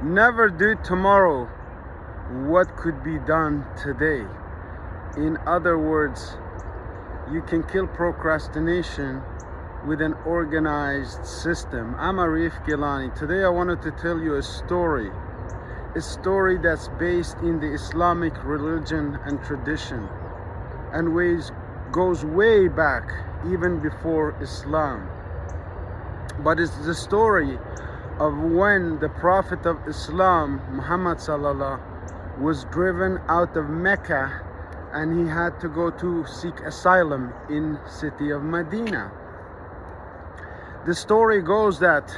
Never do tomorrow what could be done today. In other words, you can kill procrastination with an organized system. I'm Arif Gilani. Today I wanted to tell you a story that's based in the Islamic religion and tradition, and goes way back even before Islam. But it's the story of when the Prophet of Islam, Muhammad sallallahu, was driven out of Mecca, and he had to go to seek asylum in city of Medina. The story goes that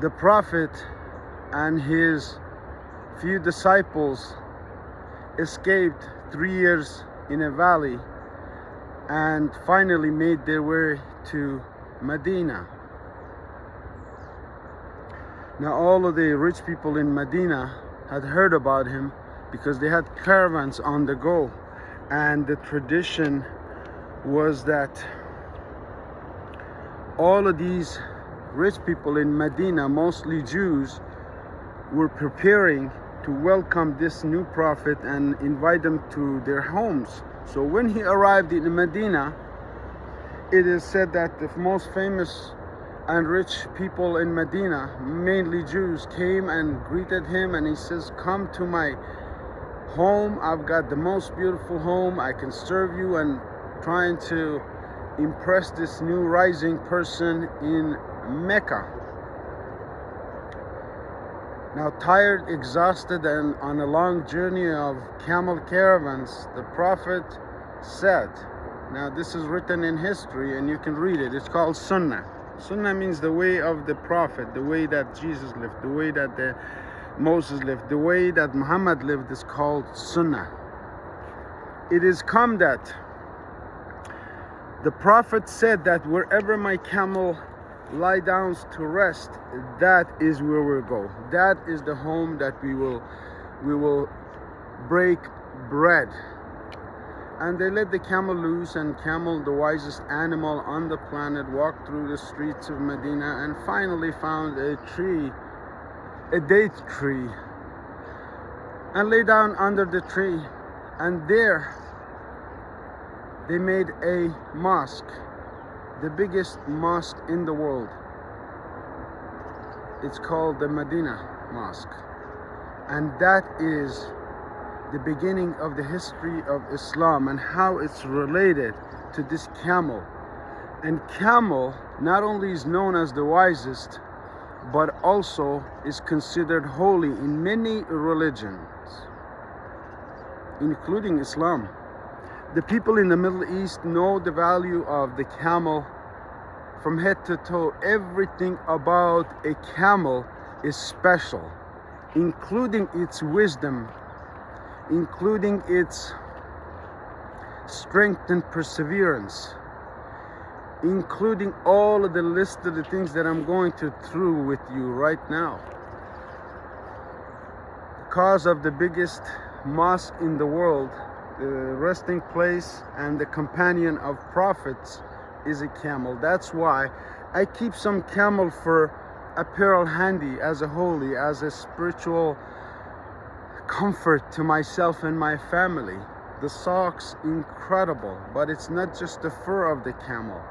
the Prophet and his few disciples escaped 3 years in a valley and finally made their way to Medina. Now all of the rich people in Medina had heard about him because they had caravans on the go, and the tradition was that all of these rich people in Medina, mostly Jews, were preparing to welcome this new prophet and invite them to their homes. So when he arrived in Medina, it is said that the most famous and rich people in Medina, mainly Jews, came and greeted him, and he says, "Come to my home. I've got the most beautiful home. I can serve you," and trying to impress this new rising person in Mecca. Now, tired, exhausted, and on a long journey of camel caravans, the Prophet said, now this is written in history and you can read it, it's called Sunnah. Sunnah means the way of the Prophet, the way that Jesus lived, the way that Moses lived, the way that Muhammad lived is called Sunnah. It is come that the Prophet said that wherever my camel lie down to rest, that is where we'll go. That is the home that we will break bread. And they let the camel loose, and camel, the wisest animal on the planet, walked through the streets of Medina and finally found a tree, a date tree, and lay down under the tree. And there they made a mosque, the biggest mosque in the world. It's called the Medina Mosque, and that is the beginning of the history of Islam and how it's related to this camel. And camel not only is known as the wisest, but also is considered holy in many religions, including Islam. The people in the Middle East know the value of the camel from head to toe. Everything about a camel is special, including its wisdom, including its strength and perseverance, including all of the list of the things that I'm going to through with you right now. Because of the biggest mosque in the world, the resting place and the companion of prophets is a camel. That's why I keep some camel fur apparel handy as a holy, as a spiritual comfort to myself and my family. The socks, incredible, but it's not just the fur of the camel,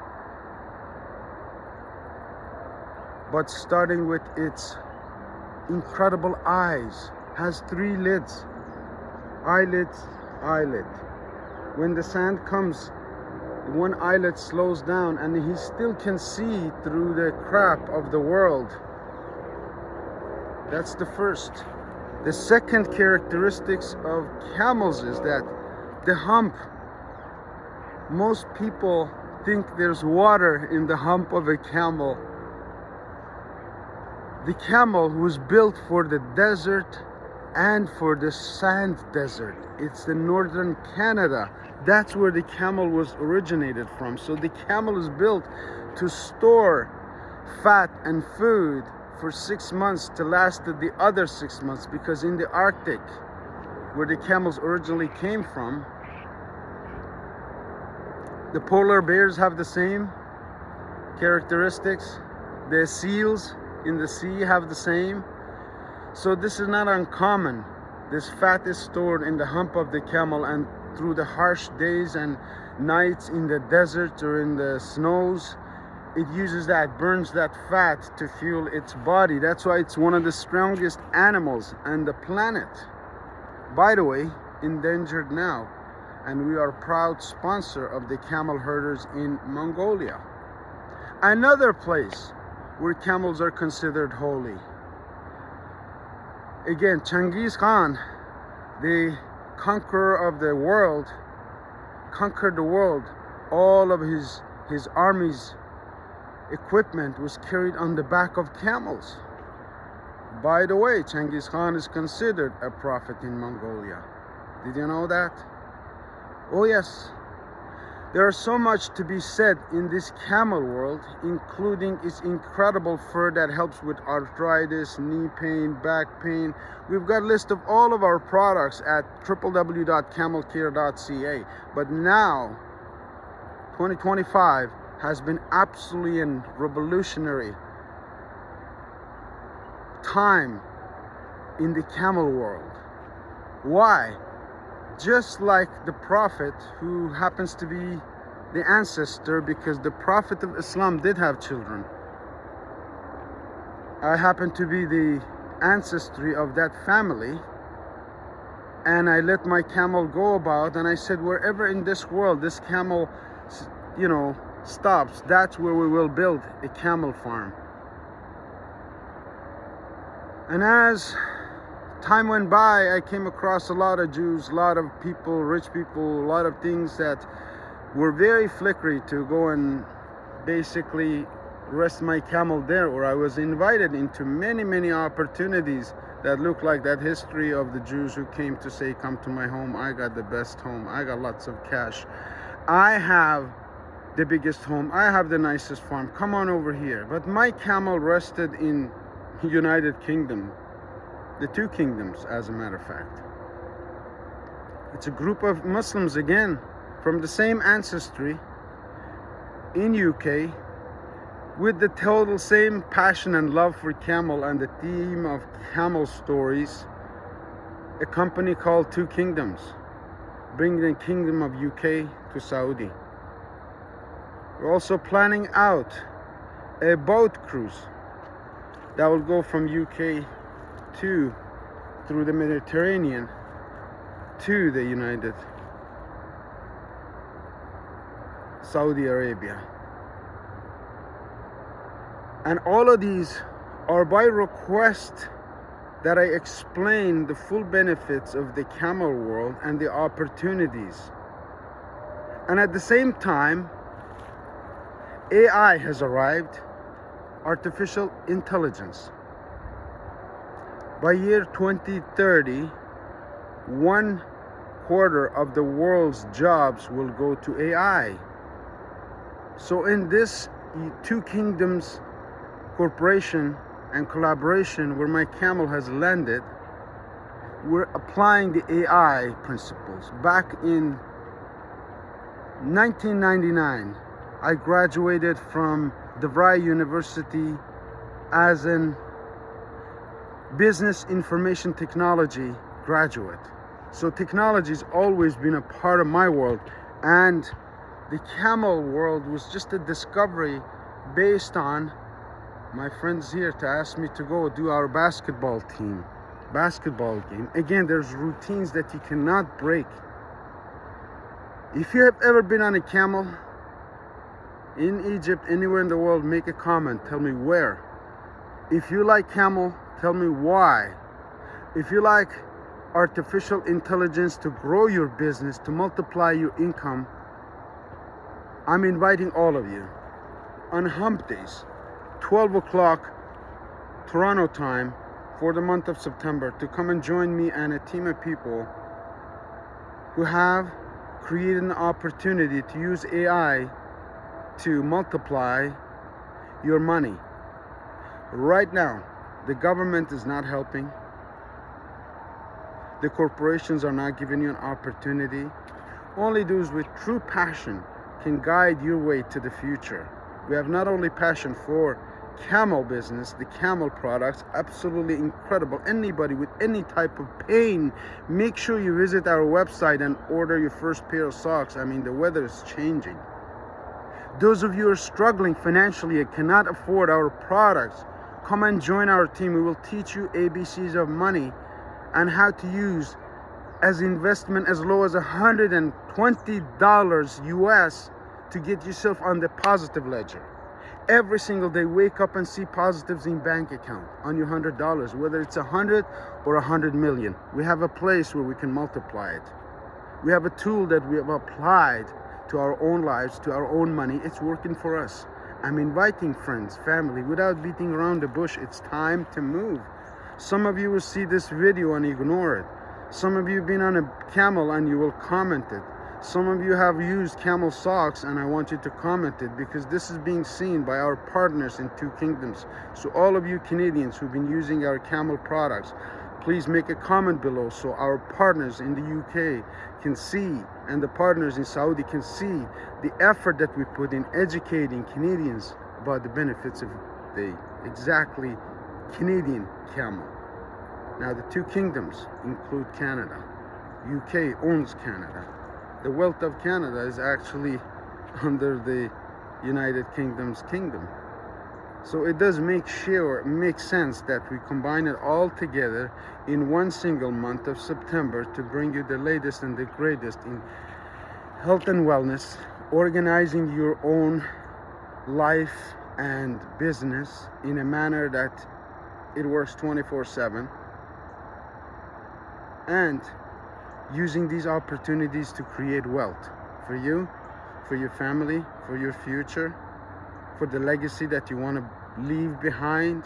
but starting with its incredible eyes. Has 3 lids, eyelid. When the sand comes, one eyelid slows down and he still can see through the crap of the world. That's the first. The second characteristics of camels is that the hump. Most people think there's water in the hump of a camel. The camel was built for the desert and for the sand desert. It's the northern Canada. That's where the camel was originated from. So the camel is built to store fat and food for 6 months to last the other 6 months, because in the Arctic, where the camels originally came from, the polar bears have the same characteristics. The seals in the sea have the same. So this is not uncommon. This fat is stored in the hump of the camel, and through the harsh days and nights in the desert or in the snows, it uses that, burns that fat to fuel its body. That's why it's one of the strongest animals on the planet. By the way, endangered now, and we are proud sponsor of the camel herders in Mongolia. Another place where camels are considered holy. Again, Genghis Khan, the conqueror of the world, conquered the world. All of his army's equipment was carried on the back of camels. By the way, Genghis Khan is considered a prophet in Mongolia. Did you know that? Oh yes. There is so much to be said in this camel world, including its incredible fur that helps with arthritis, knee pain, back pain. We've got a list of all of our products at www.camelcare.ca. But now, 2025 has been absolutely a revolutionary time in the camel world. Why? Just like the prophet, who happens to be the ancestor, because the prophet of Islam did have children. I happen to be the ancestry of that family, and I let my camel go about, and I said, wherever in this world this camel, stops, that's where we will build a camel farm. And as time went by, I came across a lot of Jews, a lot of people, rich people, a lot of things that were very flickery to go and basically rest my camel there, or I was invited into many opportunities that look like that history of the Jews who came to say, come to my home, I got the best home, I got lots of cash, I have the biggest home, I have the nicest farm, come on over here. But my camel rested in United Kingdom, the two kingdoms, as a matter of fact. It's a group of Muslims, again, from the same ancestry in UK, with the total same passion and love for camel and the theme of camel stories. A company called Two Kingdoms, bringing the kingdom of UK to Saudi. We're also planning out a boat cruise that will go from UK through the Mediterranean to the United Saudi Arabia. And all of these are by request that I explain the full benefits of the camel world and the opportunities. And at the same time, AI has arrived, artificial intelligence. By year 2030, 1/4 of the world's jobs will go to AI. So in this Two Kingdoms corporation and collaboration where my camel has landed, we're applying the AI principles. Back in 1999, I graduated from DeVry University as an business information technology graduate. So technology has always been a part of my world, and the camel world was just a discovery based on my friends here to ask me to go do our basketball game. Again, there's routines that you cannot break. If you have ever been on a camel in Egypt, anywhere in the world, make a comment, tell me where. If you like camel, tell me why. If you like artificial intelligence to grow your business, to multiply your income, I'm inviting all of you on hump days, 12 o'clock Toronto time for the month of September, to come and join me and a team of people who have created an opportunity to use AI to multiply your money. Right now, the government is not helping. The corporations are not giving you an opportunity. Only those with true passion can guide your way to the future. We have not only passion for camel business, the camel products, absolutely incredible. Anybody with any type of pain, make sure you visit our website and order your first pair of socks. I mean, the weather is changing. Those of you who are struggling financially and cannot afford our products, come and join our team. We will teach you ABCs of money and how to use as investment as low as $120 US to get yourself on the positive ledger. Every single day, wake up and see positives in bank account on your $100, whether it's 100 or 100 million. We have a place where we can multiply it. We have a tool that we have applied to our own lives, to our own money. It's working for us. I'm inviting friends, family, without beating around the bush. It's time to move. Some of you will see this video and ignore it. Some of you have been on a camel and you will comment it. Some of you have used camel socks and I want you to comment it, because this is being seen by our partners in Two Kingdoms. So all of you Canadians who've been using our camel products, please make a comment below so our partners in the UK can see, and the partners in Saudi can see the effort that we put in educating Canadians about the benefits of the exactly Canadian camel. Now, the Two Kingdoms include Canada. UK owns Canada. The wealth of Canada is actually under the United Kingdom's kingdom. So it does make sense that we combine it all together in one single month of September to bring you the latest and the greatest in health and wellness, organizing your own life and business in a manner that it works 24/7, and using these opportunities to create wealth for you, for your family, for your future, for the legacy that you want to leave behind.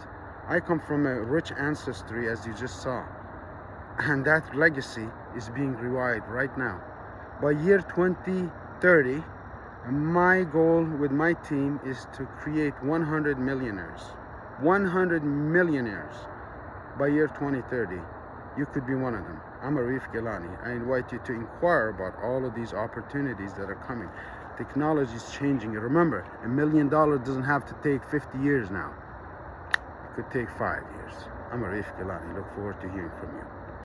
I come from a rich ancestry, as you just saw, and that legacy is being revived right now. By year 2030, my goal with my team is to create 100 millionaires. 100 millionaires by year 2030. You could be one of them. I'm Arif Gilani. I invite you to inquire about all of these opportunities that are coming. Technology is changing. Remember, $1 million doesn't have to take 50 years now. It could take 5 years. I'm Arif Gilani. Look forward to hearing from you.